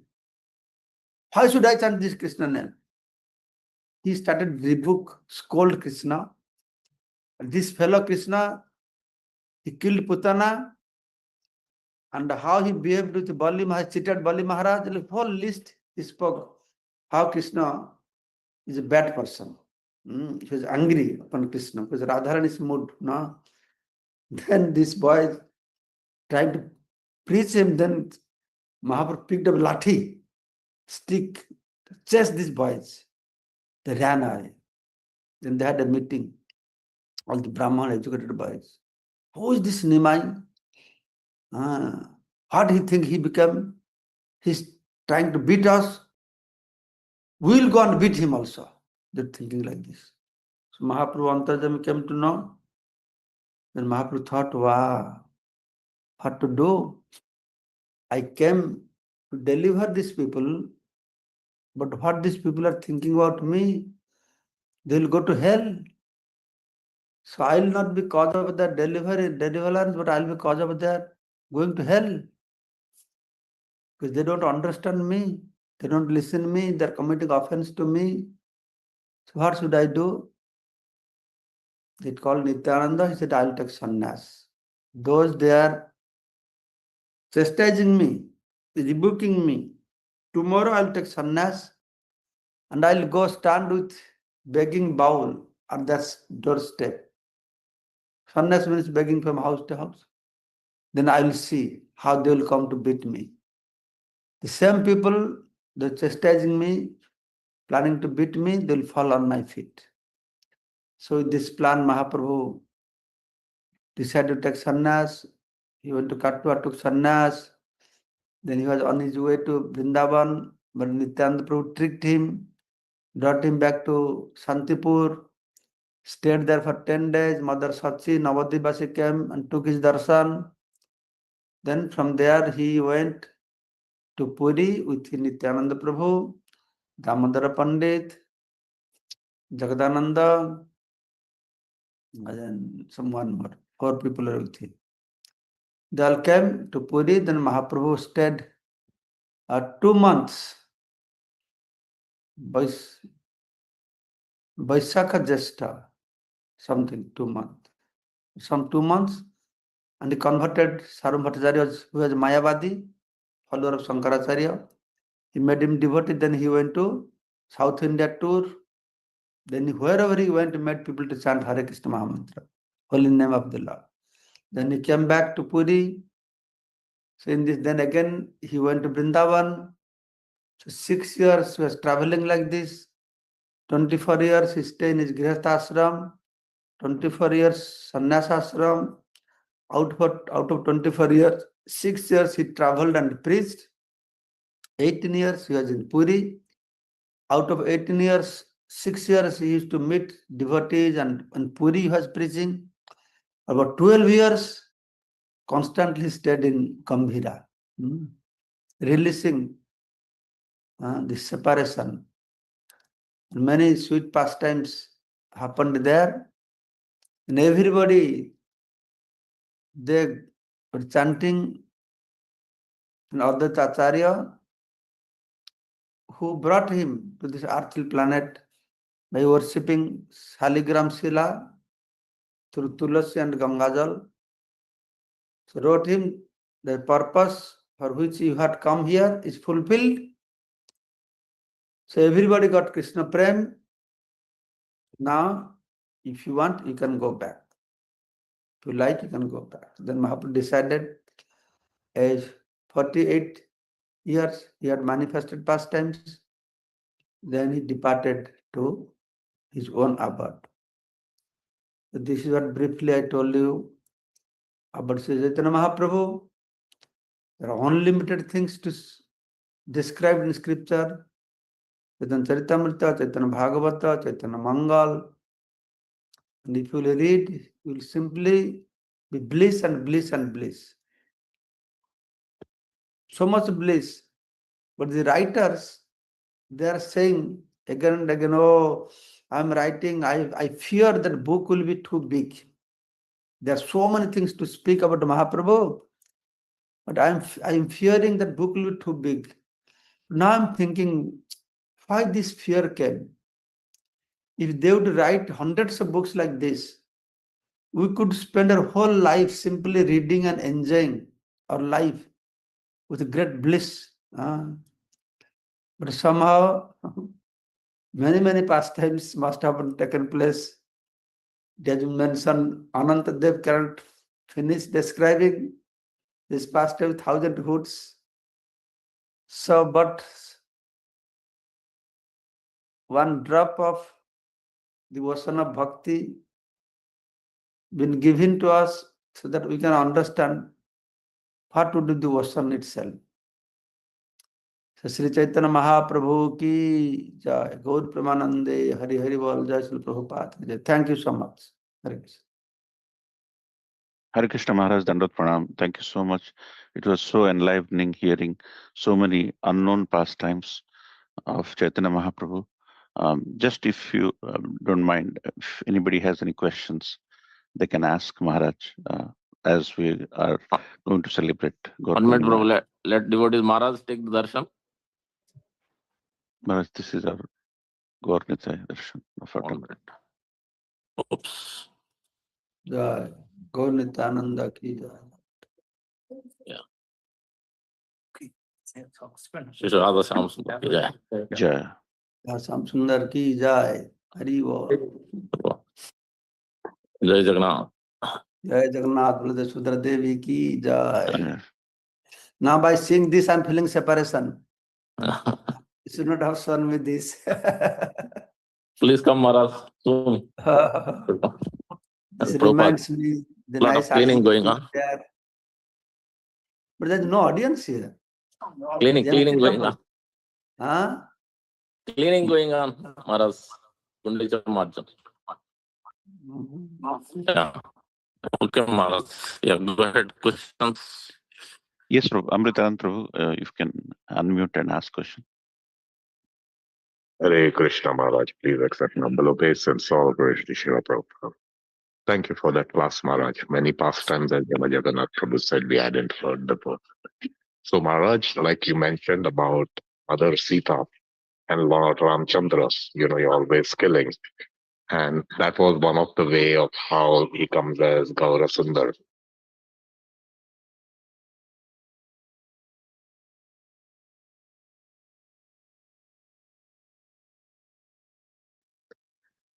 Why should I chant this Krishna name? He started rebuke, scold Krishna. This fellow Krishna, he killed Putana, and how he behaved with Bali Maharaj, cheated Bali Maharaj, the whole list he spoke. How Krishna is a bad person. He was angry upon Krishna because Radharani's mood. No? Then this boy tried to preach him, then Mahaprabhu picked up lathi, stick, to chase these boys. They ran away. Then they had a meeting, all the Brahman educated boys. Who is this Nimai? What do you think he became? He's trying to beat us. We'll go and beat him also. They're thinking like this. So Mahaprabhu Antarjami came to know. Then Mahaprabhu thought, wow, what to do? I came to deliver these people, but what these people are thinking about me, they'll go to hell. So I'll not be cause of their deliverance, but I'll be cause of their going to hell. Because they don't understand me, they don't listen to me, they're committing offense to me. So what should I do? They called Nityananda, he said, I'll take sannyas. Those they are chastising me, rebuking me. Tomorrow I'll take sannyas and I'll go stand with begging bowl at that doorstep. Sannyas means begging from house to house. Then I will see how they will come to beat me. The same people, they're chastising me, planning to beat me, they will fall on my feet. So with this plan, Mahaprabhu decided to take sannyas. He went to Katwa, took sannyas. Then he was on his way to Vrindavan, but Nityananda Prabhu tricked him, brought him back to Santipur, stayed there for 10 days. Mother Sachi, Navadvipasi came and took his darshan. Then from there he went to Puri with Nityananda Prabhu, Damodara Pandit, Jagadananda, and someone more. 4 people are with him. They all came to Puri, then Mahaprabhu stayed 2 months. Vaishakha Jesta, something, 2 months. Some 2 months, and he converted Sarum Bhattacharya, who was Mayavadi, follower of Shankaracharya. He made him devotee, then he went to South India tour. Then wherever he went, he made people to chant Hare Krishna Mahamantra, holy name of the Lord. Then he came back to Puri. So in this, then again he went to Vrindavan. So 6 years he was traveling like this. 24 years he stayed in his Grihastha ashram. 24 years sannyas ashram. Out of 24 years, 6 years he traveled and preached. 18 years he was in Puri. Out of 18 years, 6 years he used to meet devotees, and in Puri he was preaching. About 12 years, constantly stayed in Gambhira, releasing this separation. Many sweet pastimes happened there, and everybody, they were chanting an Advaita Acharya, who brought him to this earthly planet by worshipping Saligram Sila through Tulasi and Gangajal. So wrote him, the purpose for which you had come here is fulfilled. So everybody got Krishna Prem. Now, if you want, you can go back. If you like, you can go back. Then Mahaprabhu decided, age 48 years, he had manifested pastimes. Then he departed to his own abode. So this is what briefly I told you about Sri Chaitanya Mahaprabhu. There are unlimited things to describe in scripture. Chaitanya Charitamrita, Chaitanya Bhagavata, Chaitanya Mangal. And if you will read, you will simply be bliss and bliss and bliss. So much bliss. But the writers, they are saying again and again, oh, I'm writing, I fear that book will be too big. There are so many things to speak about Mahaprabhu, but I'm fearing that book will be too big. Now I'm thinking, why this fear came? If they would write hundreds of books like this, we could spend our whole life simply reading and enjoying our life with great bliss. But somehow, many pastimes must have taken place. As you mentioned, Anantadev cannot finish describing this pastime with 1,000 hoods. So, but one drop of the ocean of bhakti been given to us so that we can understand what to do the ocean itself. So Sri Chaitanya Mahaprabhu ki jai, Gour Premanande, Hari Hari Bol, Jai Sri Prabhupada ki jai. Thank you so much. Hare Krishna. Hare Krishna Maharaj, Dandavat Pranam. Thank you so much. It was so enlivening hearing so many unknown pastimes of Chaitanya Mahaprabhu. Just if you don't mind, if anybody has any questions, they can ask Maharaj as we are going to celebrate Gour 1 minute, Purnima. Prabhu. Let devotees Maharaj take the darshan. Maharaj, this is our Gaur Nitai darshan of 1 our minute. Oops. Jai. Gaur Nityananda ki jai. Yeah. Shri Radha Shyam Sundar ki jai. Jai. Sham Sundar ki jai. Hari Bol. Jai Jagannath. Jai Jagannath, Baladev Sudra Devi ki jai. Jai. Now by seeing this, I'm feeling separation. You should not have shown me this. Please come, Maharaj, soon. This reminds me the lot nice of cleaning atmosphere going on. there. But there's no audience here. Cleaning going on. Huh? Cleaning going on, Maharaj. Kundlicha Marjan. Yeah. Okay, Maharaj. Yeah, go ahead. Questions? Yes, Prabhu. Amritanand Prabhu, you can unmute and ask question. Hare Krishna Maharaj, please accept humble obeisance, all praise to Srila Prabhupada. Thank you for that class, Maharaj. Many pastimes, as Jana Jagannath Prabhu said, we hadn't heard before. So, Maharaj, like you mentioned about Mother Sita and Lord Ramchandra's, you're always killing. And that was one of the way of how he comes as Gaura Sundar.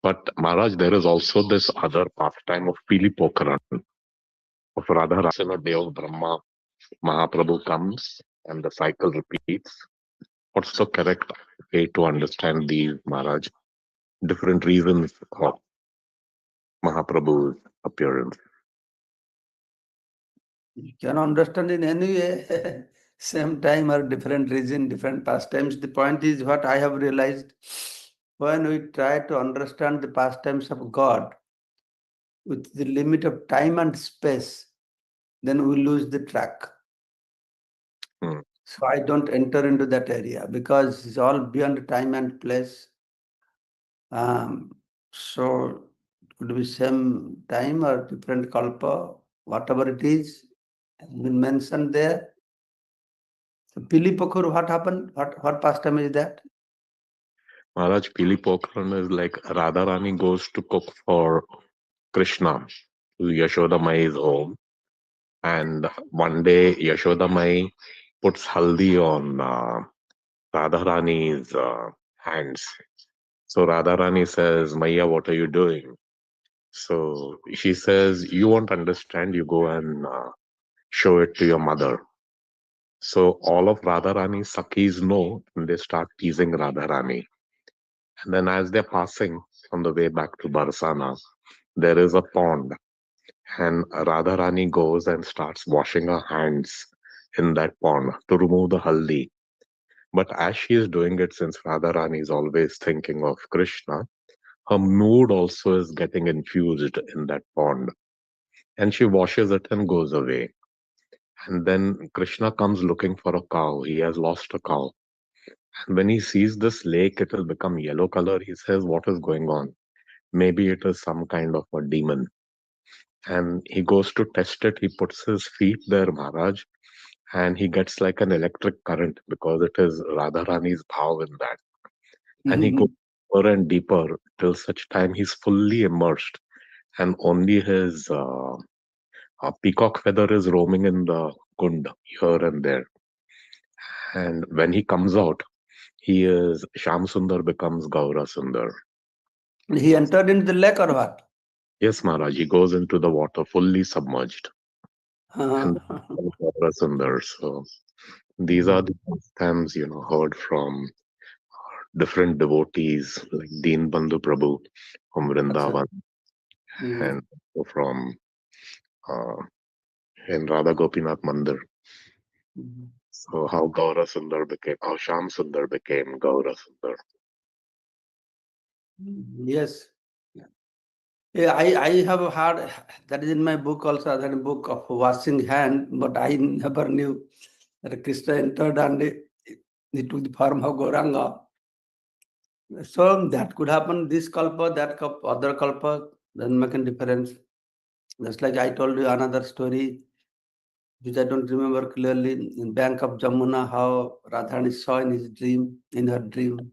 But Maharaj, there is also this other pastime of Pili Pokaran. of Radharani, Deva Brahma Mahaprabhu comes and the cycle repeats. What's the correct way to understand these, Maharaj? Different reasons of Mahaprabhu's appearance. You can understand in any way, same time or different reason, different pastimes. The point is what I have realized, when we try to understand the pastimes of God with the limit of time and space, then we lose the track. So I don't enter into that area because it's all beyond time and place. So it could be same time or different kalpa, whatever it is, has been mentioned there. So Pili Pokhur, what happened? What pastime is that? Maharaj, Pili Pokhran is like Radharani goes to cook for Krishna to Yashoda Mai's home. And one day Yashoda Mai puts haldi on Radharani's hands. So Radharani says, Maya, what are you doing? So she says, you won't understand, you go and show it to your mother. So all of Radharani's Sakhis know, and they start teasing Radharani. And then as they're passing on the way back to Barsana, there is a pond. And Radharani goes and starts washing her hands in that pond to remove the haldi. But as she is doing it, since Radharani is always thinking of Krishna, her mood also is getting infused in that pond. And she washes it and goes away. And then Krishna comes looking for a cow. He has lost a cow. And when he sees this lake, it will become yellow color. He says, what is going on? Maybe it is some kind of a demon. And he goes to test it. He puts his feet there, Maharaj, and he gets like an electric current because it is Radharani's bhav in that. And he goes deeper and deeper till such time he's fully immersed, and only his peacock feather is roaming in the kund here and there. And when he comes out, he is Sham Sundar becomes Gaura Sundar. He entered into the lake or what? Yes, Maharaj, he goes into the water fully submerged. And Gaura Sundar. So these are the times, heard from different devotees like Deen Bandhu Prabhu from Vrindavan and from in Radha Gopinath Mandir. So how Gaura Sundar became, how Sham Sundar became Gaura Sundar. Yes. Yeah, I have heard, that is in my book also, that book of washing hand, but I never knew that Krishna entered and he took the form of Gouranga. So that could happen this kalpa, that kalpa, other kalpa, doesn't make a difference. Just like I told you another story, which I don't remember clearly, in bank of Jamuna, how Radharani saw in his dream, in her dream.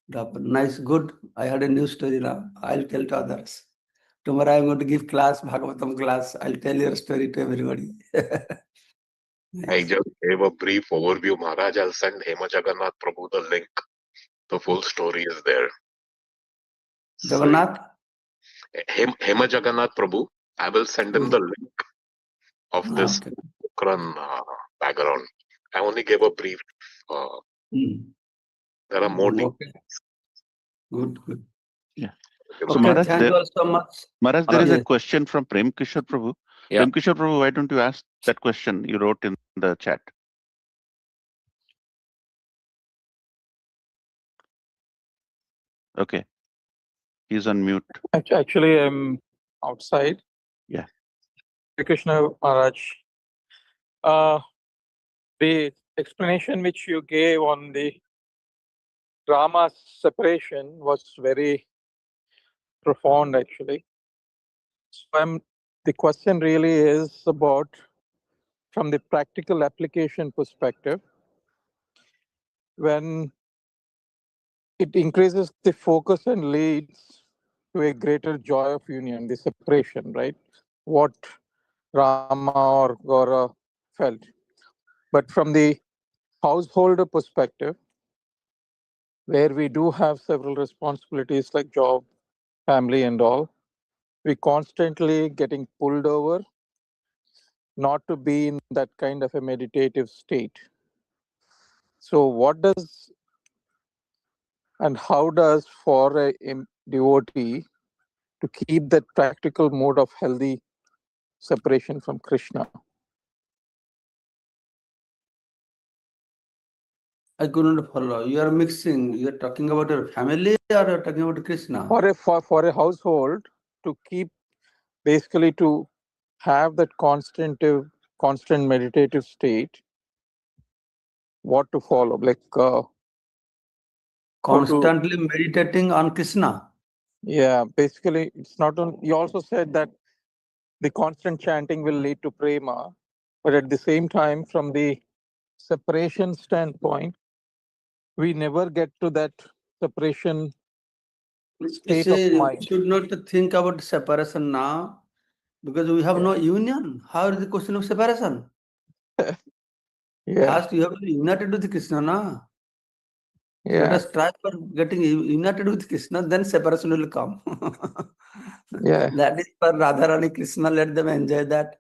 Nice, good. I had a new story now. I'll tell to others. Tomorrow I'm going to give class, Bhagavatam class. I'll tell your story to everybody. I just gave a brief overview, Maharaj. I'll send Hema Jagannath Prabhu the link. The full story is there. Jagannath? Hema Jagannath Prabhu, I will send him the link of this Ukran background. I only gave a brief. There are more details. Good. Yeah. Okay, So Maharaj, thank you all so much. Maharaj, there is a question from Prem Kishore Prabhu. Yeah. Prem Kishore Prabhu, why don't you ask that question you wrote in the chat? Okay. He's on mute. Actually, I'm outside. Yeah. Hare Krishna Maharaj. The explanation which you gave on the drama separation was very profound, actually. So the question really is about, from the practical application perspective, when it increases the focus and leads to a greater joy of union, the separation, right? What Rama or Gaura felt. But from the householder perspective, where we do have several responsibilities like job, family and all, we constantly getting pulled over not to be in that kind of a meditative state. So what does and how does for a devotee to keep that practical mode of healthy separation from Krishna? I couldn't follow. You are mixing. You are talking about your family or you are talking about Krishna? For a household to keep, basically to have that constant meditative state, what to follow, like Constantly meditating on Krishna. yeah, basically it's not on. You also said that the constant chanting will lead to prema, but at the same time, from the separation standpoint, we never get to that separation You state of see, you mind. should not think about separation now because we have no union. How is the question of separation? Yeah, First, you have to be united with Krishna, na? So let yeah, us try for getting united with Krishna, then separation will come. yeah, That is for Radharani Krishna, let them enjoy that.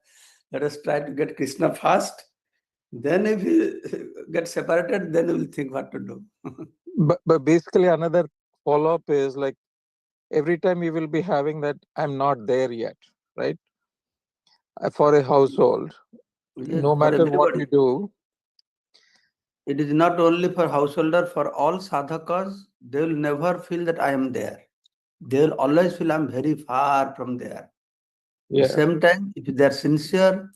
Let us try to get Krishna first. Then if we get separated, then we will think what to do. but basically another follow-up is like every time we will be having that I'm not there yet, right? For a household, Yes, no for matter what everybody. we do, It is not only for householder, for all sadhakas, they will never feel that I am there. They will always feel I am very far from there. At the yeah, same time, if they are sincere,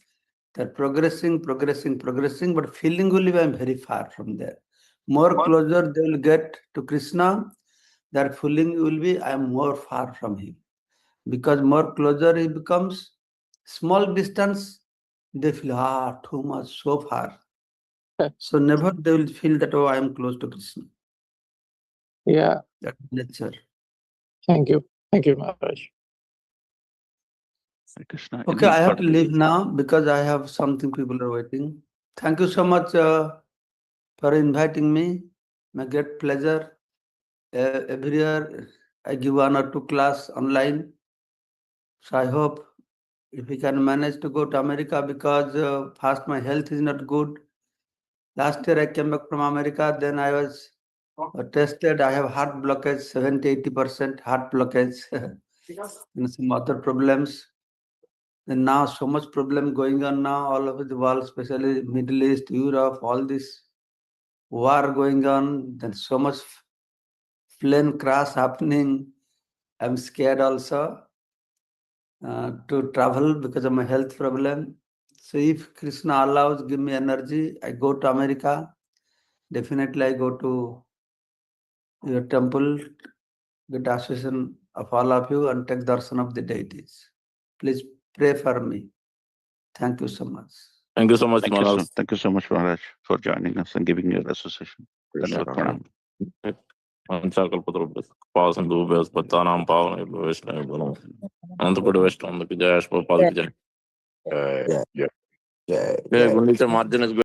they are progressing, but feeling will be I am very far from there. More closer they will get to Krishna, their feeling will be I am more far from him. Because more closer he becomes, small distance, they feel, too much, so far. So never they will feel that, oh, I am close to Krishna. yeah. That's nature. Thank you, Maharaj. Hare Krishna. Okay, Any I have to further- leave now because I have something people are waiting. Thank you so much for inviting me. My great pleasure. Every year I give 1 or 2 class online. So I hope if we can manage to go to America because first my health is not good. Last year I came back from America, then I was tested. I have heart blockage, 70-80% heart blockage, and some other problems. And now so much problem going on now all over the world, especially Middle East, Europe, all this war going on. Then so much plane crash happening. I'm scared also to travel because of my health problem. So if Krishna allows, give me energy, I go to America. Definitely I go to your temple, get association of all of you and take darshan of the deities. Please pray for me. Thank you so much. Thank you so much, Thank you, Maharaj. sir. Thank you so much, Maharaj, for joining us and giving your association. Krishna. Pranam. Patanam Pavan Vishnu Anthapur West on the Kijash Popal Kijay. Yeah. Gundicha margin is